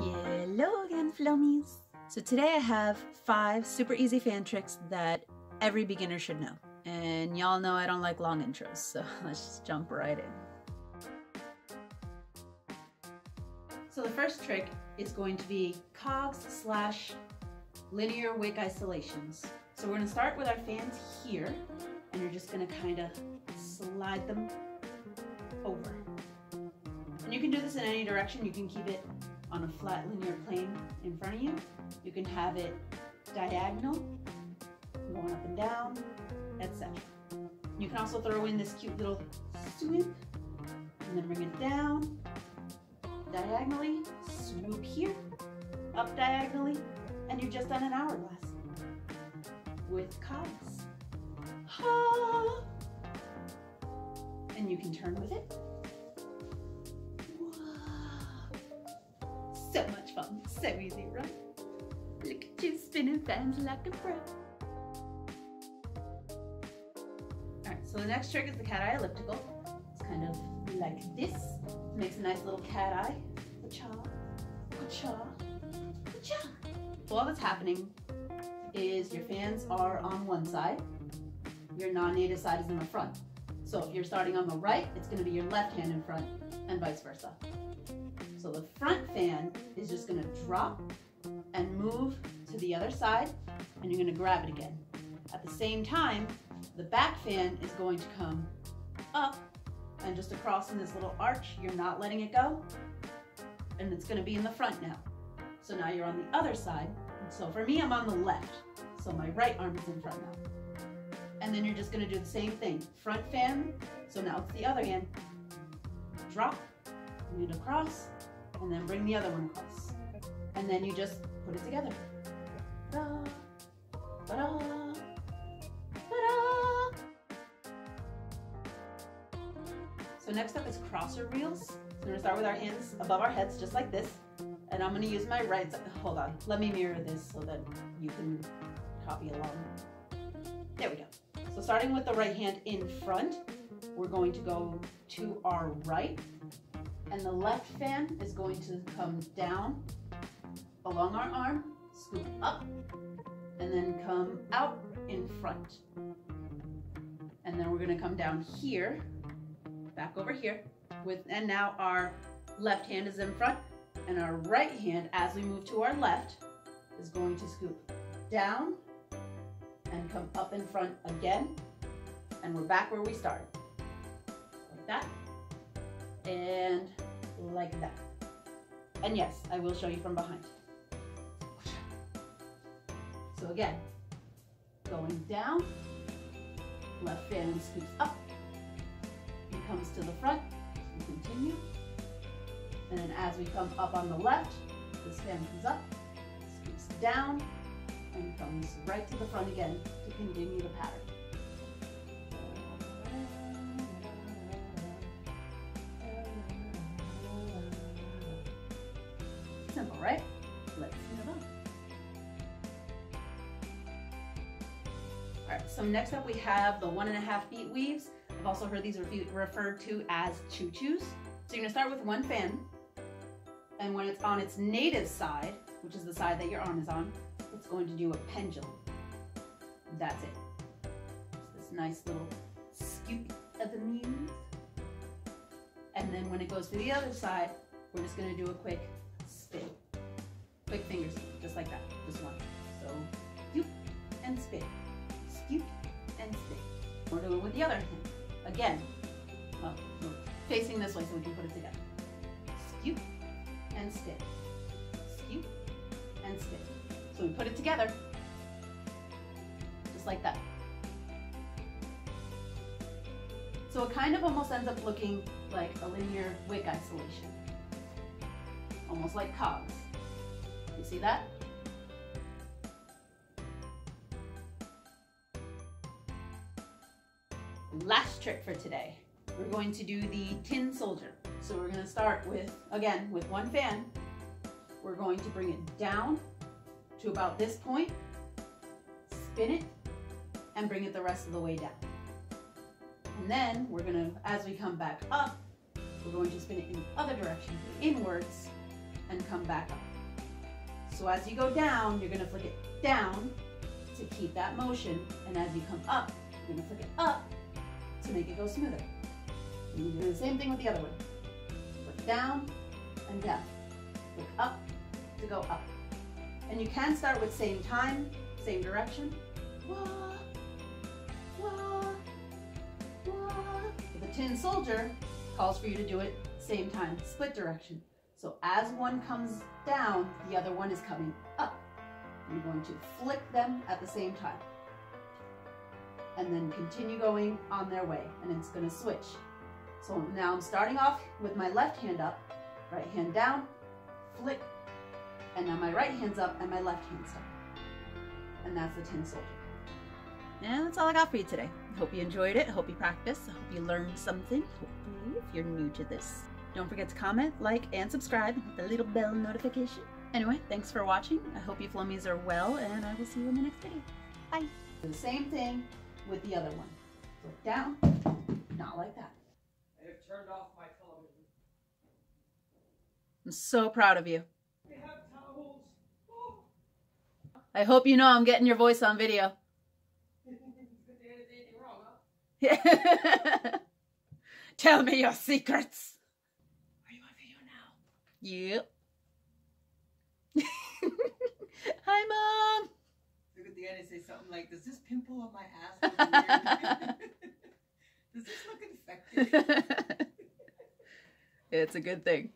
Hello again, Flomies! So today I have 5 super easy fan tricks that every beginner should know. And y'all know I don't like long intros, so let's just jump right in. So the first trick is going to be cogs / linear wick isolations. So we're going to start with our fans here, and you're just going to kind of slide them over. And you can do this in any direction. You can keep it on a flat linear plane in front of you. You can have it diagonal, going up and down, etc. You can also throw in this cute little swoop, and then bring it down, diagonally, swoop here, up diagonally, and you've just done an hourglass with cogs. Ha! And you can turn with it. So much fun, so easy, right? Look at you spinning fans like a pro. Alright, so the next trick is the cat eye elliptical. It's kind of like this. It makes a nice little cat eye. Cha, cha, cha. So all that's happening is your fans are on one side, your non-native side is in the front. So if you're starting on the right, it's going to be your left hand in front, and vice versa. So the front fan is just going to drop and move to the other side, and you're going to grab it again. At the same time, the back fan is going to come up and just across in this little arch. You're not letting it go, and it's going to be in the front now. So now you're on the other side. So for me, I'm on the left, so my right arm is in front now. And then you're just going to do the same thing. Front fan, so now it's the other hand. Drop, bring it across, and then bring the other one across. And then you just put it together. Ta-da, ta-da, ta-da. So next up is crosser reels. So we're gonna start with our hands above our heads, just like this. And I'm gonna use my right side. Hold on, let me mirror this so that you can copy along. There we go. So starting with the right hand in front, we're going to go to our right. And the left fan is going to come down along our arm, scoop up, and then come out in front. And then we're going to come down here, back over here, and now our left hand is in front, and our right hand, as we move to our left, is going to scoop down and come up in front again, and we're back where we started. Like that. And like that. And yes, I will show you from behind. So again, going down, left fan scoops up, he comes to the front, we continue, and then as we come up on the left, this fan comes up, scoops down, and comes right to the front again to continue the pattern. Simple, right? Let's move on. All right, so next up we have the 1.5 beat weaves. I've also heard these referred to as choo-choos. So you're gonna start with one fan, and when it's on its native side, which is the side that your arm is on, it's going to do a pendulum. That's it. Just this nice little scoop of the muse. And then when it goes to the other side, we're just gonna do a quick spin. Quick fingers, just like that, just one. So, scoop and spin, scoop and spin. We're doing it with the other hand. Again, well, we're facing this way so we can put it together. Scoop and spin, scoop and spin. So we put it together, just like that. So it kind of almost ends up looking like a linear wick isolation. Almost like cogs. You see that? Last trick for today. We're going to do the tin soldier. So we're going to start with, again, with one fan. We're going to bring it down to about this point, spin it, and bring it the rest of the way down. And then we're going to, as we come back up, we're going to spin it in the other direction, inwards, and come back up. So as you go down, you're gonna flick it down to keep that motion, and as you come up, you're gonna flick it up to make it go smoother. And you do the same thing with the other one. Flick down and down. Flick up to go up. And you can start with same time, same direction. Wah, wah, wah. The tin soldier calls for you to do it same time, split direction. So as one comes down, the other one is coming up. You're going to flick them at the same time. And then continue going on their way, and it's going to switch. So now I'm starting off with my left hand up, right hand down, flick, and now my right hand's up and my left hand's up. And that's the tin soldier. And that's all I got for you today. Hope you enjoyed it. Hope you practiced. I hope you learned something. Hopefully, if you're new to this. Don't forget to comment, like, and subscribe with the little bell notification. Anyway, thanks for watching. I hope you flummies are well, and I will see you in the next video. Bye. Do the same thing with the other one. Flick down, not like that. I have turned off my television. I'm so proud of you. They have towels. Oh. I hope you know I'm getting your voice on video. Tell me your secrets. Are you on video now? Yep. Hi, Mom. Look at the end and say something like, does this pimple on my ass look weird? Does this look infected? It's a good thing.